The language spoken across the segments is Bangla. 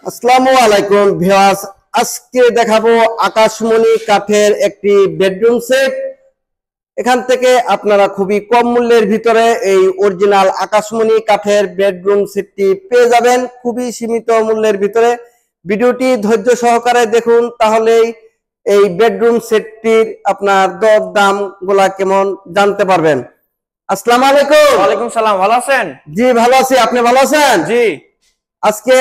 আসসালামু আলাইকুম ভিউয়ার্স, আজকে দেখাবো আকাশমণি কাঠের একটি বেডরুম সেট। এখান থেকে আপনারা খুবই কম মূল্যের ভিতরে এই অরিজিনাল আকাশমণি কাঠের বেডরুম সেটটি পেয়ে যাবেন খুবই সীমিত মূল্যের ভিতরে। ভিডিওটি ধৈর্য সহকারে দেখুন, তাহলেই এই বেডরুম সেটটির আপনার দর দাম গুলা কেমন জানতে পারবেন। আসসালামু আলাইকুম। ওয়ালাইকুম সালাম, ভালো আছেন? জি ভালো আছি, আপনি ভালো আছেন? জি। আজকে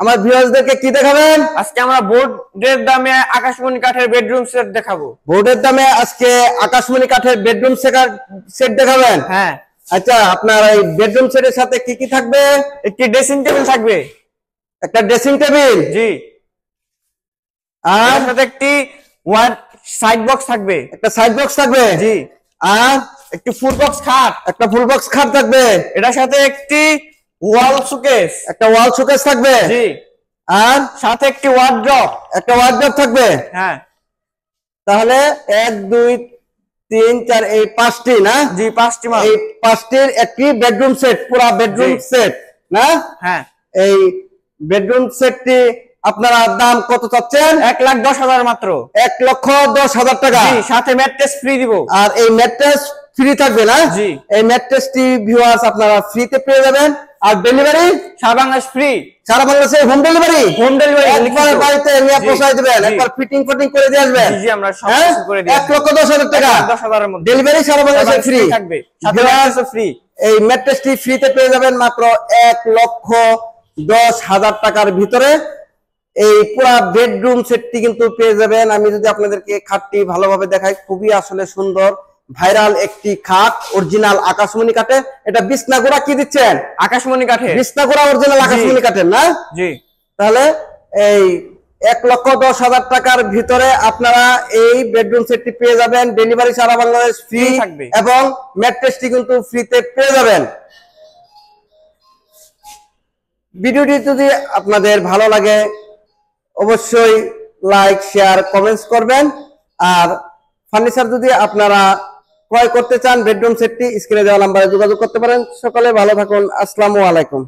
আমার ভিউয়ার্সদেরকে কি দেখাবেন? আজকে আমরা বোর্ডের দামে আকাশমণি কাঠের বেডরুম সেট দেখাবো। বোর্ডের দামে আজকে আকাশমণি কাঠের বেডরুম সেট দেখাবেন? হ্যাঁ। আচ্ছা, আপনার এই বেডরুম সেটের সাথে কি কি থাকবে? একটি ড্রেসিং টেবিল থাকবে। একটা ড্রেসিং টেবিল। জি। আর সাথে একটি ওয়ান সাইড বক্স থাকবে। একটা সাইড বক্স থাকবে। জি। আর একটি ফুল বক্স খাট। একটা ফুল বক্স খাট থাকবে। এটার সাথে একটি ওয়াল শোকেস। একটা ওয়াল শোকেস থাকবে। জি। আর সাথে একটি ওয়ার্ড্রপ। একটা ওয়ার্ড্রপ থাকবে। হ্যাঁ। তাহলে 1 2 3 4 এই 5টি না? জি, 5টি মাল। এই 5টির একটি বেডরুম সেট, পুরো বেডরুম সেট না? হ্যাঁ। এই বেডরুম সেটটি আপনারা দাম কত চাচ্ছেন? 1,10,000 মাত্র। 1,10,000 টাকা। জি, সাথে ম্যাট্রেস ফ্রি দিব। আর এই ম্যাট্রেস ফ্রি থাকবে না? জি। এই ম্যাট্রেসটি ভিউয়ার্স আপনারা ফ্রিতে পেয়ে যাবেন। আর ডেলিভারি সারা বাংলাদেশ ফ্রি। সারা বাংলাদেশে হোম ডেলিভারি। হোম ডেলিভারি একবার বাড়িতে নিয়ে পৌঁছায় দিবেন, একবার ফিটিং করে দিয়ে আসবেন। জি, আমরা সব কিছু করে দিই। 1,10,000 টাকা। 10,000 এর মধ্যে ডেলিভারি সারা বাংলাদেশে ফ্রি থাকবে। সাথে ম্যাট্রেসও ফ্রি। এই ম্যাট্রেসটি ফ্রিতে পেয়ে যাবেন মাত্র 1,10,000 টাকার ভিতরে। এই পুরো বেডরুম সেটটি কিন্তু পেয়ে যাবেন। আমি যদি আপনাদেরকে খাটটি ভালোভাবে দেখাই, খুবই আসলে সুন্দর ভাইরাল একটি খাট, অরিজিনাল আকাশমণি কাঠের। এটা বিছনাগুড়া কি দিচ্ছেন? আকাশমণি কাঠের। বিছনাগুড়া অরিজিনাল আকাশমণি কাঠের না? জি। তাহলে এই 1,10,000 টাকার ভিতরে আপনারা এই বেডরুম সেটটি পেয়ে যাবেন। ডেলিভারি সারা বাংলাদেশ ফ্রি থাকবে এবং ম্যাট্রেসটি কিন্তু ফ্রিতে পেয়ে যাবেন। ভিডিওটি যদি আপনাদের ভালো লাগে অবশ্যই লাইক শেয়ার কমেন্টস করবেন। আর ফার্নিচার যদি আপনারা ক্রয় করতে চান বেডরুম সেটটি, স্ক্রিনে দেওয়া নাম্বারে যোগাযোগ করতে পারেন। সকলে ভালো থাকুন। আসসালামু আলাইকুম।